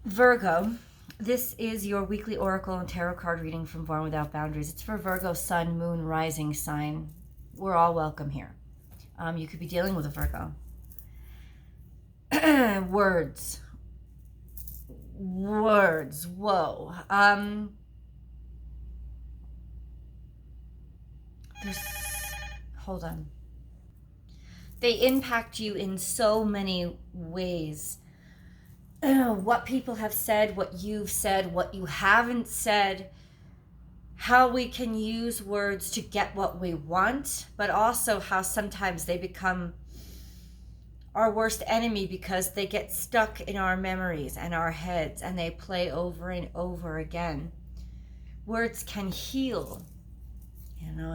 Virgo, this is your weekly oracle and tarot card reading from Born Without Boundaries. It's for Virgo, sun, moon, rising sign. We're all welcome here. You could be dealing with a Virgo. Words. Whoa. There's, hold on. They impact you in so many ways. What people have said, what you've said, what you haven't said, how we can use words to get what we want, but also how sometimes they become our worst enemy because they get stuck in our memories and our heads and they play over and over again. Words can heal,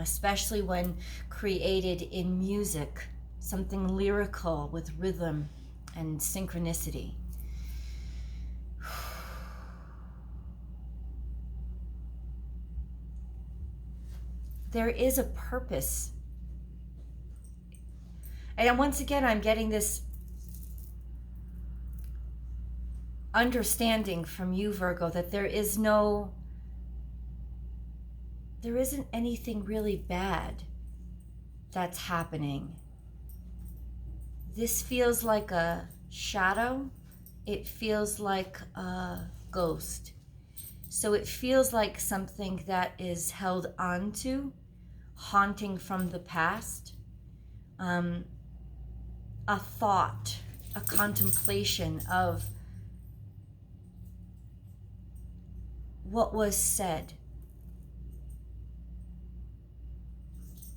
especially when created in music, something lyrical with rhythm and synchronicity. There is a purpose. And once again, I'm getting this understanding from you, Virgo, that there isn't anything really bad that's happening. This feels like a shadow. It feels like a ghost. So it feels like something that is held onto, haunting from the past, a thought, a contemplation of what was said.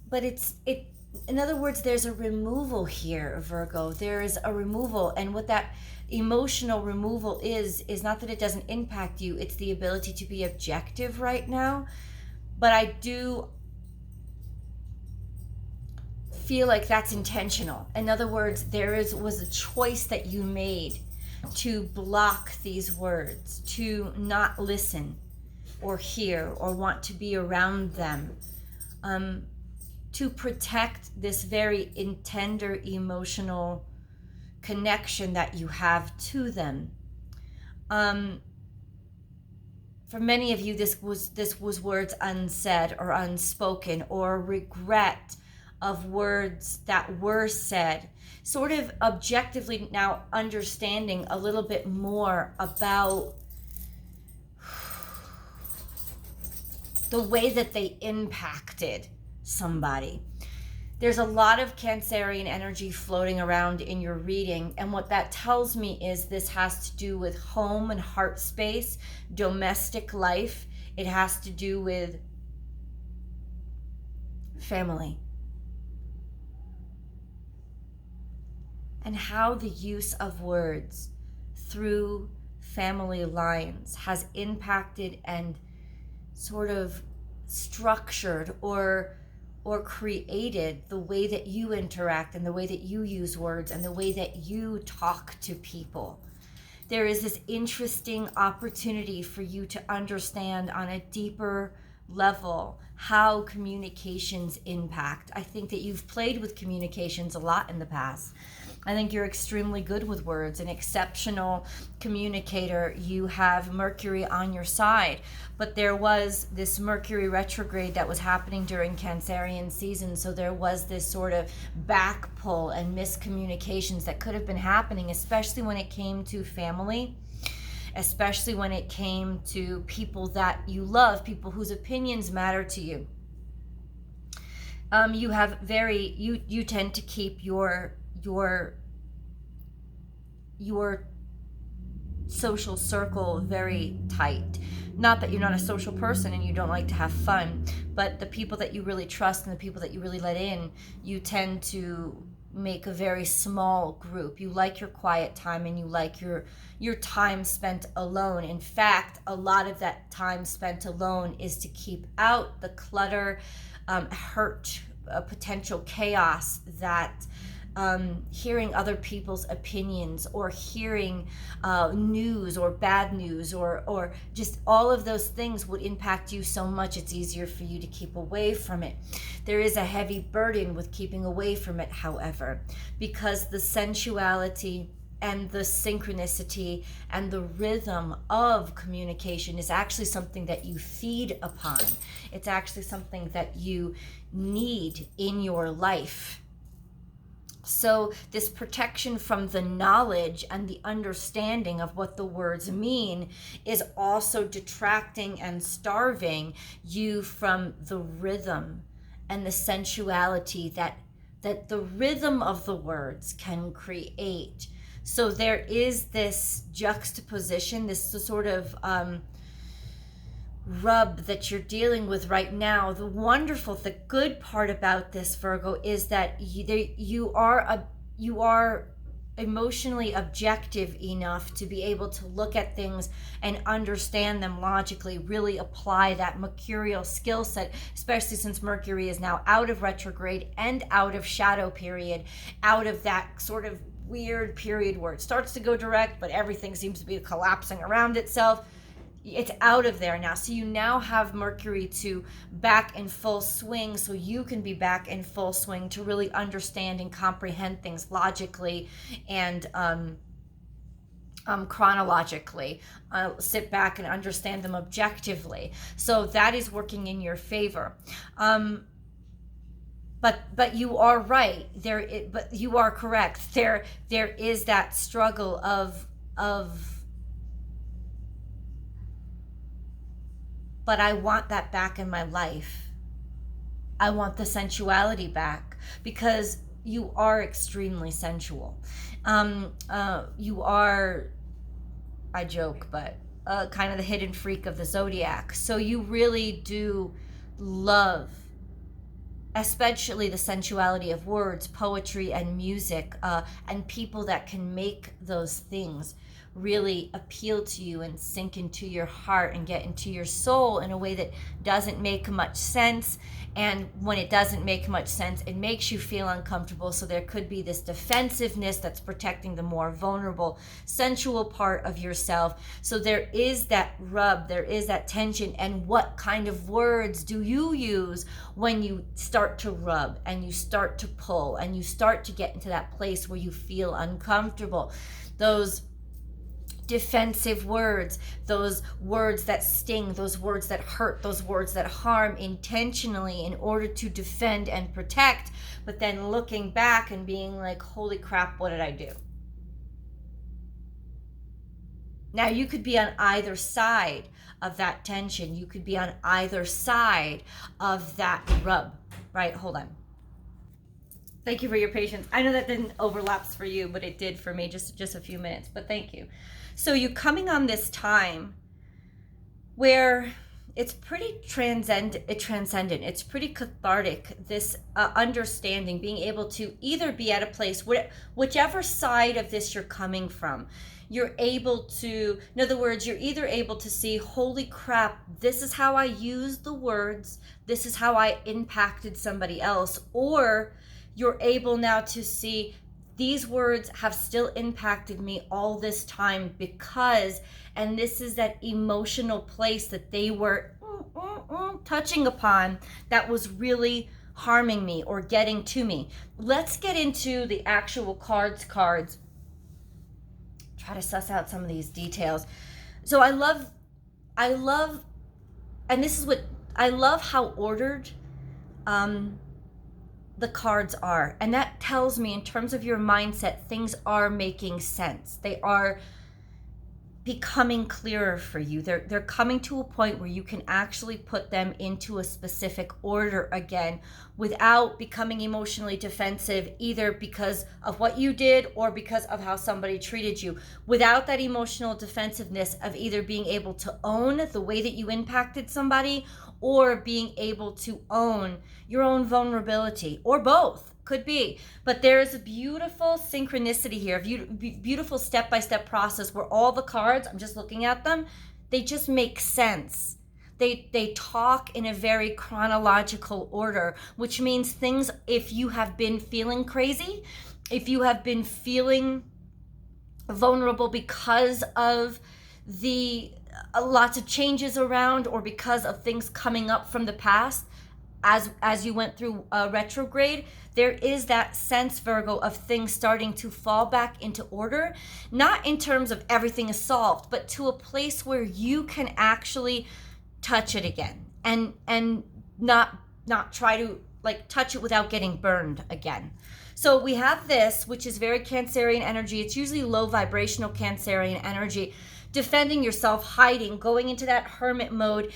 But in other words, there's a removal here, Virgo. There is a removal, and what that emotional removal is not that it doesn't impact you, it's the ability to be objective right now. But I do feel like that's intentional. In other words, was a choice that you made to block these words, to not listen or hear or want to be around them, to protect this very tender emotional connection that you have to them. For many of you, this was words unsaid or unspoken, or regret of words that were said, sort of objectively now understanding a little bit more about the way that they impacted somebody. There's a lot of Cancerian energy floating around in your reading, and what that tells me is this has to do with home and heart space, domestic life. It has to do with family. And how the use of words through family lines has impacted and sort of structured or created the way that you interact and the way that you use words and the way that you talk to people. There is this interesting opportunity for you to understand on a deeper level how communications impact. I think that you've played with communications a lot in the past. I think you're extremely good with words, an exceptional communicator. You have Mercury on your side, but there was this Mercury retrograde that was happening during Cancerian season, so there was this sort of back pull and miscommunications that could have been happening, especially when it came to family, especially when it came to people that you love, people whose opinions matter to you. You tend to keep your social circle very tight. Not that you're not a social person and you don't like to have fun, but the people that you really trust and the people that you really let in, you tend to make a very small group. You like your quiet time and you like your time spent alone. In fact, a lot of that time spent alone is to keep out the clutter, hurt, potential chaos that hearing other people's opinions or hearing news or bad news or just all of those things would impact you so much it's easier for you to keep away from it. There is a heavy burden with keeping away from it, however, because the sensuality the synchronicity and the rhythm of communication is actually something that you feed upon. It's actually something that you need in your life. So this protection from the knowledge and the understanding of what the words mean is also detracting and starving you from the rhythm and the sensuality that the rhythm of the words can create. So there is this juxtaposition, this sort of rub that you're dealing with right now. The good part about this, Virgo, is that you are emotionally objective enough to be able to look at things and understand them logically, really apply that mercurial skill set, especially since Mercury is now out of retrograde and out of shadow period, out of that sort of weird period where it starts to go direct, but everything seems to be collapsing around itself. It's out of there now. So you now have Mercury to back in full swing, so you can be back in full swing to really understand and comprehend things logically and chronologically. Sit back and understand them objectively. So that is working in your favor. But you are right. But you are correct. There is that struggle of but I want that back in my life. I want the sensuality back, because you are extremely sensual. You are, I joke, but kind of the hidden freak of the zodiac. So you really do love, especially the sensuality of words, poetry, and music, and people that can make those things really appeal to you and sink into your heart and get into your soul in a way that doesn't make much sense. And when it doesn't make much sense, it makes you feel uncomfortable. So there could be this defensiveness that's protecting the more vulnerable, sensual part of yourself. So there is that rub, there is that tension. And what kind of words do you use when you start to rub and you start to pull and you start to get into that place where you feel uncomfortable? Those defensive words, those words that sting, those words that hurt, those words that harm intentionally in order to defend and protect, but then looking back and being like, holy crap, what did I do? Now you could be on either side of that tension. You could be on either side of that rub, right? Hold on. Thank you for your patience. I know that didn't overlaps for you, but it did for me, just a few minutes, but thank you. So you coming on this time where it's pretty transcendent, it's pretty cathartic, this understanding, being able to either be at a place, whichever side of this you're coming from, you're able to, in other words, you're either able to see, holy crap, this is how I use the words, this is how I impacted somebody else, or you're able now to see, these words have still impacted me all this time because, and this is that emotional place that they were touching upon that was really harming me or getting to me. Let's get into the actual cards. Try to suss out some of these details. So I love, and this is what, I love how ordered the cards are, and that tells me in terms of your mindset, things are making sense. They are becoming clearer for you. They're coming to a point where you can actually put them into a specific order again without becoming emotionally defensive, either because of what you did or because of how somebody treated you, without that emotional defensiveness of either being able to own the way that you impacted somebody or being able to own your own vulnerability, or both, could be. But there is a beautiful synchronicity here, beautiful step-by-step process where all the cards, I'm just looking at them, they just make sense. They talk in a very chronological order, which means things, if you have been feeling crazy, if you have been feeling vulnerable because of the lots of changes around or because of things coming up from the past, as you went through retrograde, there is that sense, Virgo, of things starting to fall back into order, not in terms of everything is solved, but to a place where you can actually touch it again and not try to like touch it without getting burned again. So we have this, which is very Cancerian energy. It's usually low vibrational Cancerian energy. Defending yourself, hiding, going into that hermit mode,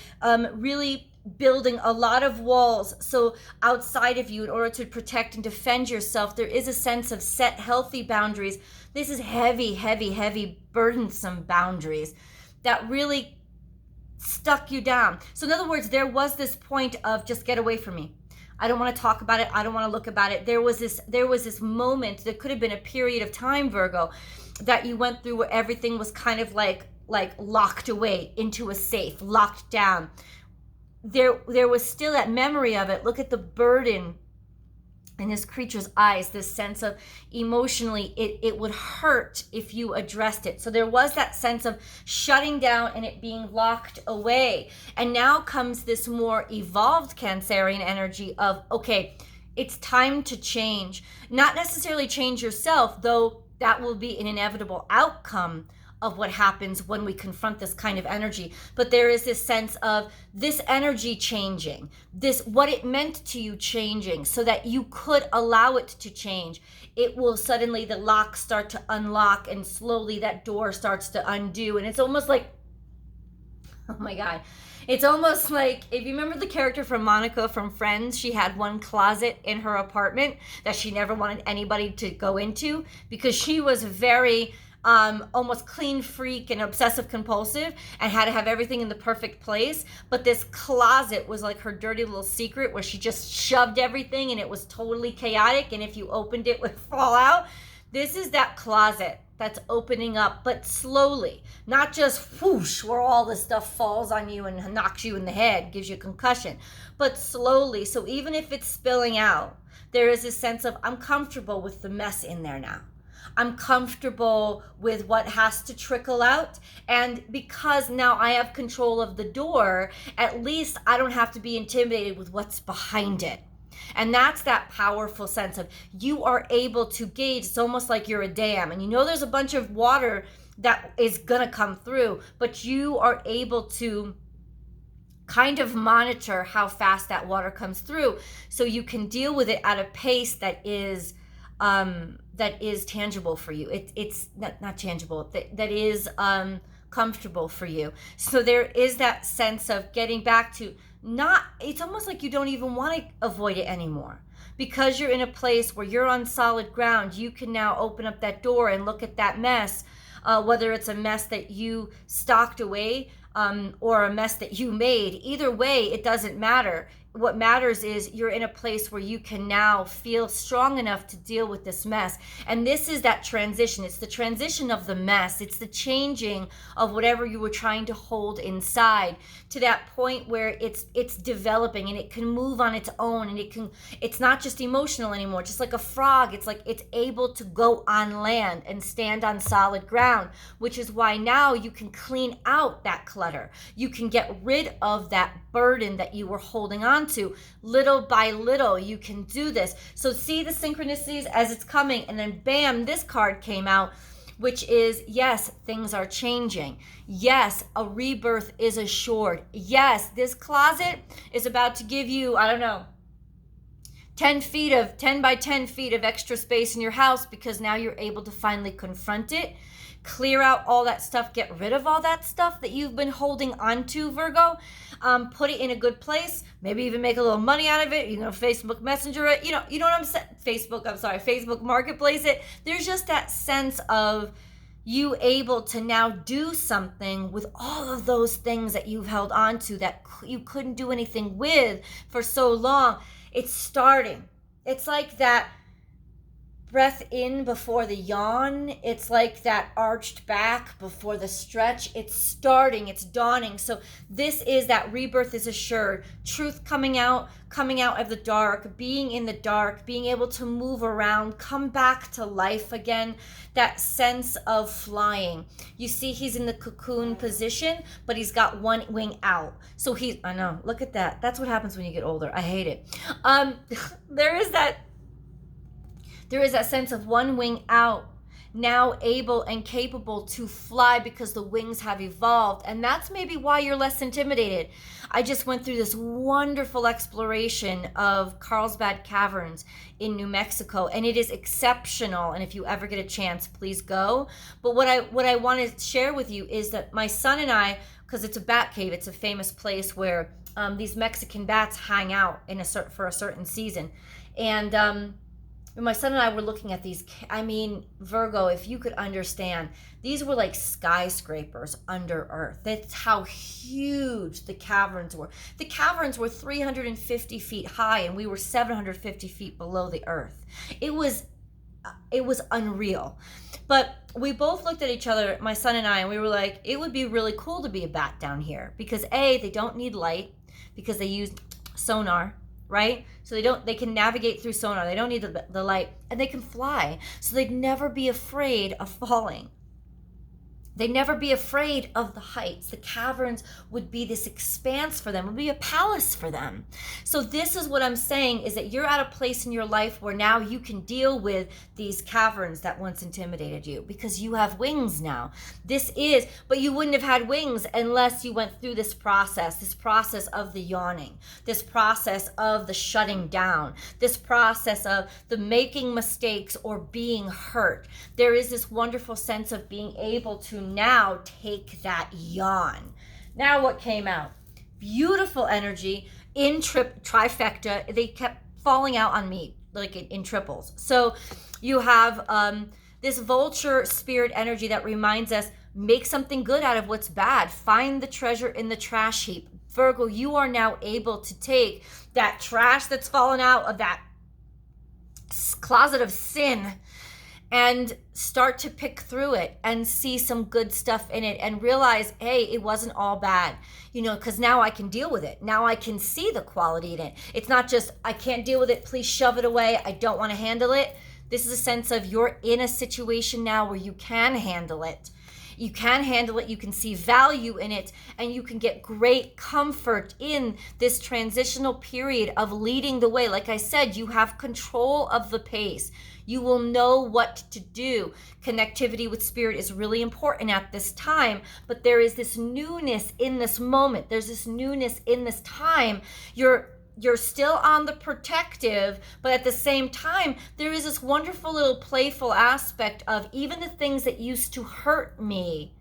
really building a lot of walls. So outside of you, in order to protect and defend yourself, there is a sense of set healthy boundaries. This is heavy, heavy, heavy, burdensome boundaries that really stuck you down. So in other words, there was this point of just get away from me. I don't want to talk about it. I don't want to look about it. There was this moment that could have been a period of time, Virgo, that you went through where everything was kind of like locked away into a safe, locked down. There was still that memory of it. Look at the burden in this creature's eyes, this sense of emotionally it would hurt if you addressed it. So there was that sense of shutting down and it being locked away. And now comes this more evolved Cancerian energy of, okay, it's time to change. Not necessarily change yourself, though that will be an inevitable outcome of what happens when we confront this kind of energy. But there is this sense of this energy changing, this what it meant to you changing, so that you could allow it to change. It will suddenly, the lock start to unlock and slowly that door starts to undo. And it's almost like, oh my God, it's almost like, if you remember the character from Monica from Friends, she had one closet in her apartment that she never wanted anybody to go into because she was very almost clean freak and obsessive compulsive and had to have everything in the perfect place. But this closet was like her dirty little secret where she just shoved everything and it was totally chaotic. And if you opened it, it would fall out. This is that closet that's opening up, but slowly, not just whoosh, where all this stuff falls on you and knocks you in the head, gives you a concussion, but slowly. So even if it's spilling out, there is a sense of, I'm comfortable with the mess in there now. I'm comfortable with what has to trickle out. And because now I have control of the door, at least I don't have to be intimidated with what's behind it. And that's that powerful sense of you are able to gauge. It's almost like you're a dam and you know there's a bunch of water that is gonna come through, but you are able to kind of monitor how fast that water comes through so you can deal with it at a pace that is tangible for you. It's not tangible, that is comfortable for you. So there is that sense of getting back to it's almost like you don't even want to avoid it anymore. Because you're in a place where you're on solid ground, you can now open up that door and look at that mess, whether it's a mess that you stocked away or a mess that you made. Either way, it doesn't matter. What matters is you're in a place where you can now feel strong enough to deal with this mess. And this is that transition. It's the transition of the mess. It's the changing of whatever you were trying to hold inside to that point where it's developing and it can move on its own, and it's not just emotional anymore. Just like a frog, it's like it's able to go on land and stand on solid ground, which is why now you can clean out that clutter. You can get rid of that burden that you were holding on to. Little by little, you can do this. So see the synchronicities as it's coming, and then bam, this card came out, which is, yes, things are changing. Yes, a rebirth is assured. Yes, this closet is about to give you, 10 by 10 feet of extra space in your house, because now you're able to finally confront it. Clear out all that stuff, get rid of all that stuff that you've been holding on to, Virgo. Put it in a good place, maybe even make a little money out of it. You know, Facebook Messenger it, you know what I'm saying? Facebook Marketplace it. There's just that sense of you able to now do something with all of those things that you've held on to that you couldn't do anything with for so long. It's starting. It's like that breath in before the yawn. It's like that arched back before the stretch. It's starting, it's dawning. So this is that rebirth is assured. Truth coming out of the dark, being in the dark, being able to move around, come back to life again. That sense of flying. You see, he's in the cocoon position, but he's got one wing out. So I know, look at that. That's what happens when you get older. I hate it. There is that sense of one wing out, now able and capable to fly because the wings have evolved. And that's maybe why you're less intimidated. I just went through this wonderful exploration of Carlsbad Caverns in New Mexico, and it is exceptional. And if you ever get a chance, please go. But what I want to share with you is that my son and I, because it's a bat cave, it's a famous place where these Mexican bats hang out for a certain season. And my son and I were looking at these. I mean, Virgo, if you could understand, these were like skyscrapers under earth. That's how huge the caverns were. The caverns were 350 feet high, and we were 750 feet below the earth. It was unreal. But we both looked at each other, my son and I, and we were like, it would be really cool to be a bat down here because they don't need light because they use sonar, right? So they can navigate through sonar. They don't need the light, and they can fly. So they'd never be afraid of falling. They'd never be afraid of the heights. The caverns would be this expanse for them, would be a palace for them. So this is what I'm saying, is that you're at a place in your life where now you can deal with these caverns that once intimidated you because you have wings now. But you wouldn't have had wings unless you went through this process of the yawning, this process of the shutting down, this process of the making mistakes or being hurt. There is this wonderful sense of being able to now take that yawn. Now what came out? Beautiful energy in trifecta. They kept falling out on me like in triples. So you have this vulture spirit energy that reminds us, make something good out of what's bad. Find the treasure in the trash heap. Virgo, you are now able to take that trash that's fallen out of that closet of sin and start to pick through it and see some good stuff in it and realize, hey, it wasn't all bad, because now I can deal with it. Now I can see the quality in it. It's not just, I can't deal with it, please shove it away, I don't want to handle it. This is a sense of you're in a situation now where you can handle it. You can handle it, you can see value in it, and you can get great comfort in this transitional period of leading the way. Like I said, you have control of the pace. You will know what to do. Connectivity with spirit is really important at this time, but there is this newness in this moment. There's this newness in this time. You're still on the protective, but at the same time, there is this wonderful little playful aspect of even the things that used to hurt me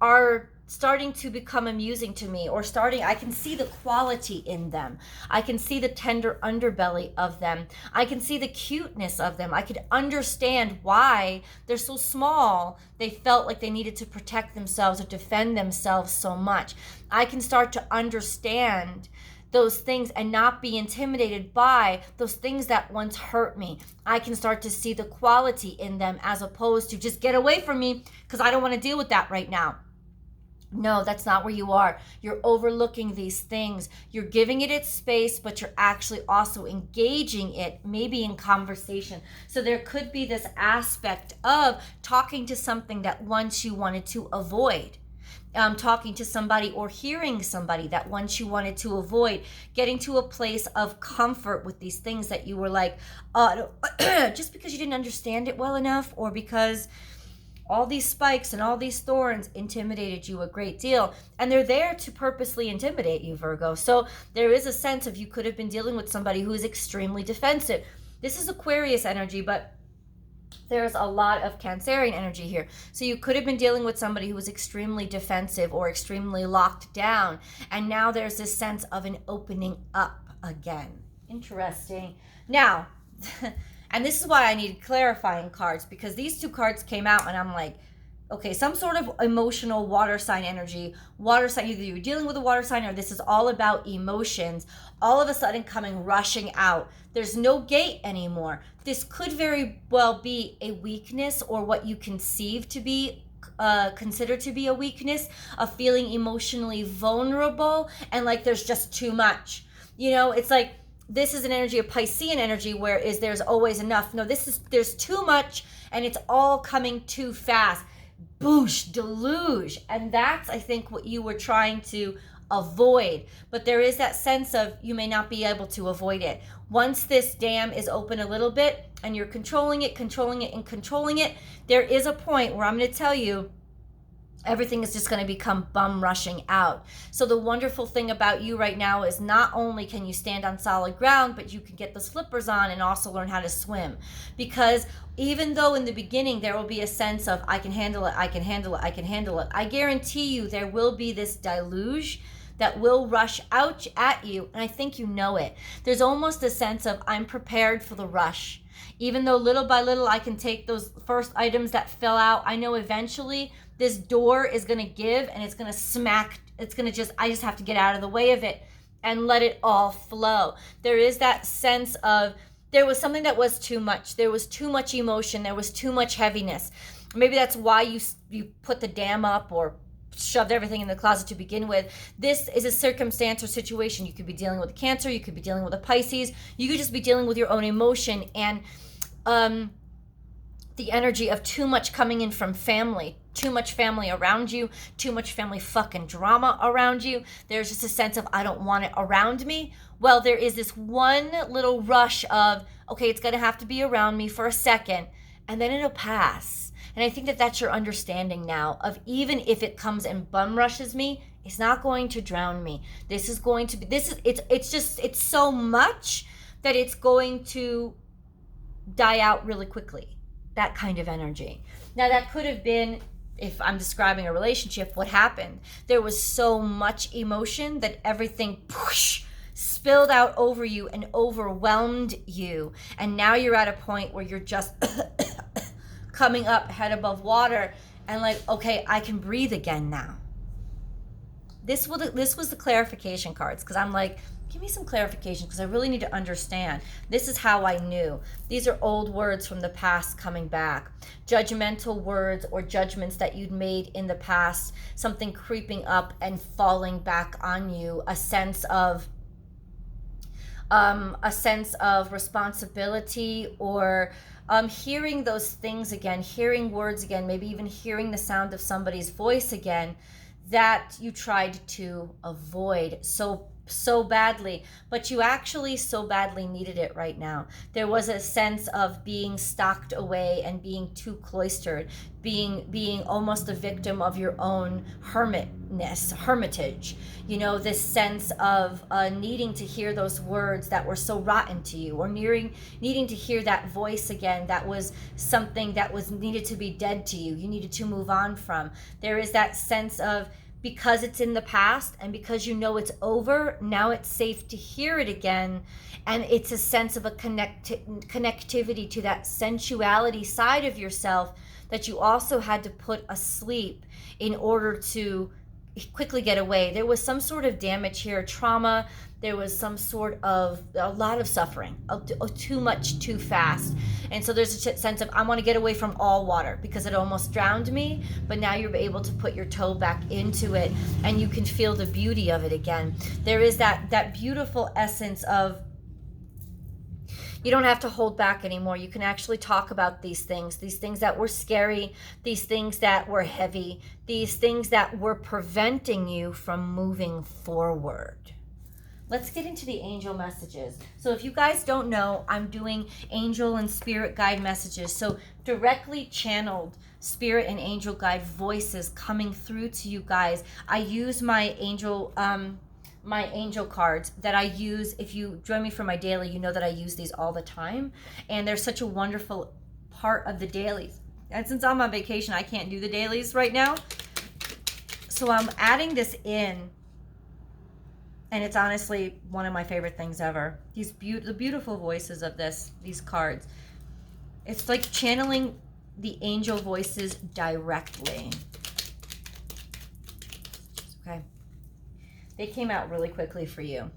are starting to become amusing to me, or I can see the quality in them. I can see the tender underbelly of them. I can see the cuteness of them. I could understand why they're so small. They felt like they needed to protect themselves or defend themselves so much. I can start to understand those things and not be intimidated by those things that once hurt me. I can start to see the quality in them as opposed to just get away from me because I don't want to deal with that right now. No, that's not where you are. You're overlooking these things. You're giving it its space, but you're actually also engaging it, maybe in conversation. So there could be this aspect of talking to something that once you wanted to avoid. Talking to somebody or hearing somebody that once you wanted to avoid, getting to a place of comfort with these things that you were like, just because you didn't understand it well enough, or because all these spikes and all these thorns intimidated you a great deal. And they're there to purposely intimidate you, Virgo. So there is a sense of you could have been dealing with somebody who is extremely defensive. This is Aquarius energy, but there's a lot of Cancerian energy here. So you could have been dealing with somebody who was extremely defensive or extremely locked down. And now there's this sense of an opening up again. Interesting. Now, and this is why I needed clarifying cards, because these two cards came out and I'm like, okay, some sort of emotional water sign energy. Water sign, either you're dealing with a water sign or this is all about emotions, all of a sudden coming rushing out. There's no gate anymore. This could very well be a weakness, or what you conceive to be consider to be a weakness, of feeling emotionally vulnerable and like there's just too much. You know, it's like this is an energy of Piscean energy, where is there's always enough. No, this is there's too much and it's all coming too fast. Boosh, deluge. And that's, I think, what you were trying to avoid. But there is that sense of you may not be able to avoid it. Once this dam is open a little bit and you're controlling it, there is a point where I'm going to tell you everything is just going to become bum rushing out. So the wonderful thing about you right now is not only can you stand on solid ground, but you can get the slippers on and also learn how to swim. Because even though in the beginning there will be a sense of I can handle it, I guarantee you there will be this deluge that will rush out at you, and I think you know it. There's almost a sense of I'm prepared for the rush. Even though little by little I can take those first items that fell out, I know eventually this door is going to give and it's going to smack. It's going to I just have to get out of the way of it and let it all flow. There is that sense of there was something that was too much. There was too much emotion. There was too much heaviness. Maybe that's why you put the dam up or shoved everything in the closet to begin with. This is a circumstance or situation. You could be dealing with a Cancer. You could be dealing with a Pisces. You could just be dealing with your own emotion and the energy of too much coming in from family, too much family around you, too much family fucking drama around you. There's just a sense of I don't want it around me. Well, there is this one little rush of, okay, it's going to have to be around me for a second and then it'll pass. And I think that that's your understanding now of even if it comes and bum rushes me, it's not going to drown me. This is going to be, it's so much that it's going to die out really quickly. That kind of energy. Now that could have been, if I'm describing a relationship, what happened. There was so much emotion that everything spilled out over you and overwhelmed you. And now you're at a point where you're just coming up head above water and like, okay, I can breathe again now. This was the clarification cards, because I'm like, give me some clarification because I really need to understand. This is how I knew. These are old words from the past coming back. Judgmental words or judgments that you'd made in the past, something creeping up and falling back on you, a sense of responsibility, or hearing those things again, hearing words again, maybe even hearing the sound of somebody's voice again that you tried to avoid so badly, but you actually so badly needed it right now. There was a sense of being stocked away and being too cloistered, being almost a victim of your own hermitage. You know, this sense of needing to hear those words that were so rotten to you, or needing to hear that voice again that was something that was needed to be dead to you. You needed to move on from. There is that sense of, because it's in the past and because you know it's over, now it's safe to hear it again. And it's a sense of a connectivity to that sensuality side of yourself that you also had to put asleep in order to quickly get away. There was some sort of damage here, trauma. There was some sort of, a lot of suffering, too much, too fast. And so there's a sense of, I want to get away from all water because it almost drowned me, but now you're able to put your toe back into it and you can feel the beauty of it again. There is that beautiful essence of, you don't have to hold back anymore. You can actually talk about these things that were scary, these things that were heavy, these things that were preventing you from moving forward. Let's get into the angel messages. So if you guys don't know, I'm doing angel and spirit guide messages. So directly channeled spirit and angel guide voices coming through to you guys. I use my angel cards that I use. If you join me for my daily, you know that I use these all the time. And they're such a wonderful part of the dailies. And since I'm on vacation, I can't do the dailies right now. So I'm adding this in. And it's honestly one of my favorite things ever. The beautiful voices of these cards. It's like channeling the angel voices directly. Okay. They came out really quickly for you.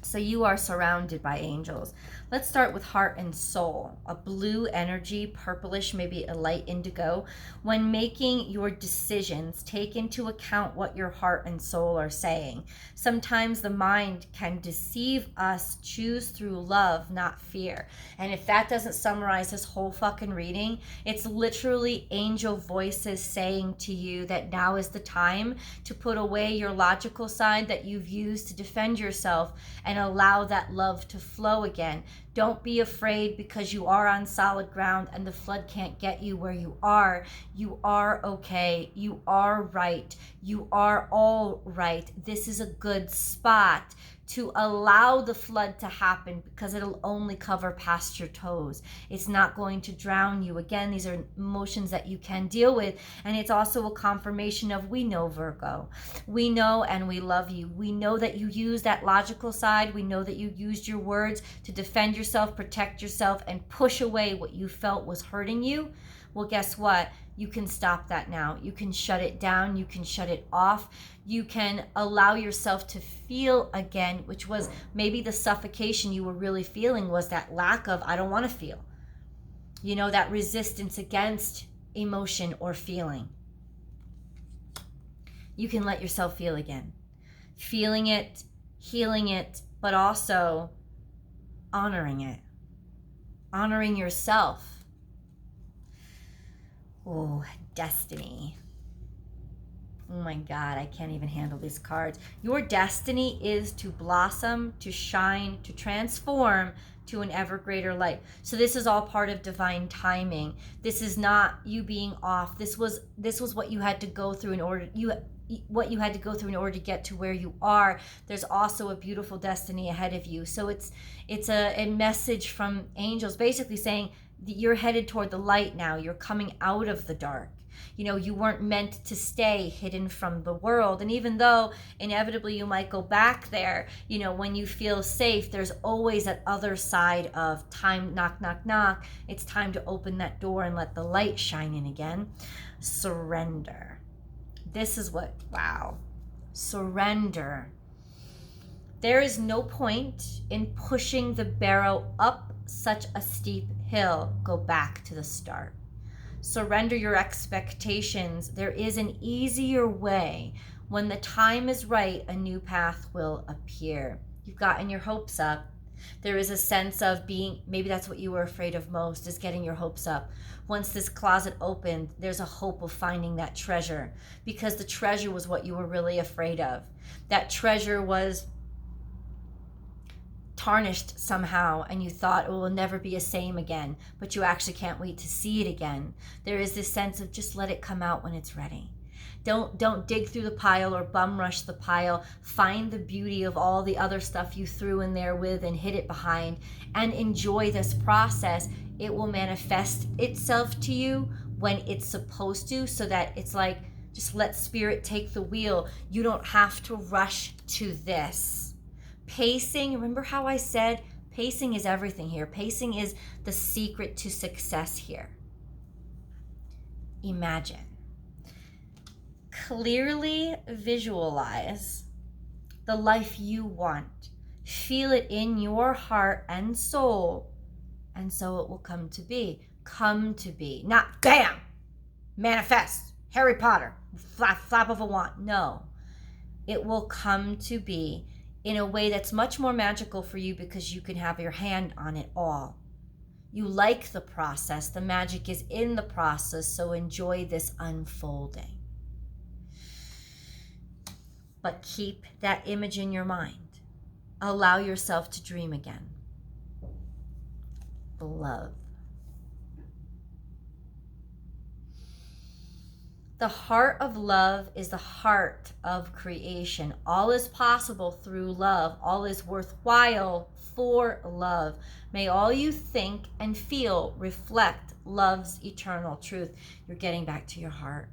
So you are surrounded by angels. Let's start with heart and soul. A blue energy, purplish, maybe a light indigo. When making your decisions, take into account what your heart and soul are saying. Sometimes the mind can deceive us. Choose through love, not fear. And if that doesn't summarize this whole fucking reading, it's literally angel voices saying to you that now is the time to put away your logical side that you've used to defend yourself and allow that love to flow again. Don't be afraid because you are on solid ground and the flood can't get you where you are. You are okay. You are right. You are all right. This is a good spot to allow the flood to happen because it'll only cover past your toes. It's not going to drown you. Again, these are emotions that you can deal with. And it's also a confirmation of, we know, Virgo. We know and we love you. We know that you use that logical side. We know that you used your words to defend yourself, protect yourself, and push away what you felt was hurting you. Well, guess what? You can stop that now. You can shut it down. You can shut it off. You can allow yourself to feel again, which was maybe the suffocation you were really feeling was that lack of, I don't want to feel. You know, that resistance against emotion or feeling. You can let yourself feel again. Feeling it, healing it, but also honoring it. Honoring yourself. Oh, destiny. Oh my God, I can't even handle these cards. Your destiny is to blossom, to shine, to transform to an ever greater light. So this is all part of divine timing. This is not you being off. This was what you had to go through in order to get to where you are. There's also a beautiful destiny ahead of you. So it's a message from angels basically saying that you're headed toward the light now. You're coming out of the dark. You know, you weren't meant to stay hidden from the world. And even though inevitably you might go back there, you know, when you feel safe, there's always that other side of time, knock, knock, knock. It's time to open that door and let the light shine in again. Surrender. This is what, wow. Surrender. There is no point in pushing the barrow up such a steep hill. Go back to the start. Surrender your expectations. There is an easier way. When the time is right, a new path will appear. You've gotten your hopes up. There is a sense of being, maybe that's what you were afraid of most, is getting your hopes up. Once this closet opened, there's a hope of finding that treasure, because the treasure was what you were really afraid of. That treasure was tarnished somehow and you thought it will never be the same again, but you actually can't wait to see it again. There is this sense of just let it come out when it's ready. Don't dig through the pile or bum rush the pile. Find the beauty of all the other stuff you threw in there with and hid it behind, and enjoy this process. It will manifest itself to you when it's supposed to, so that it's like, just let spirit take the wheel. You don't have to rush to this. Pacing, remember how I said pacing is everything here. Pacing is the secret to success here. Imagine. Clearly visualize the life you want. Feel it in your heart and soul, and so it will come to be. Come to be. Not bam! Manifest. Harry Potter. Flap of a wand. No. It will come to be in a way that's much more magical for you because you can have your hand on it all. You like the process. The magic is in the process, so enjoy this unfolding. But keep that image in your mind. Allow yourself to dream again. Love. The heart of love is the heart of creation. All is possible through love. All is worthwhile for love. May all you think and feel reflect love's eternal truth. You're getting back to your heart.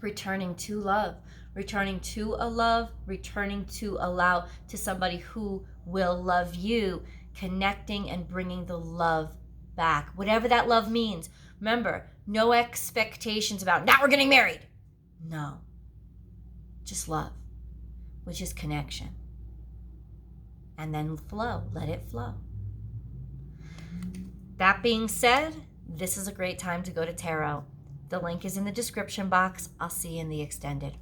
Returning to love. Returning to a love. Returning to allow to somebody who will love you. Connecting and bringing the love back, whatever that love means. Remember, no expectations about now we're getting married. No, just love, which is connection. And then flow, let it flow. That being said, this is a great time to go to tarot. The link is in the description box. I'll see you in the extended.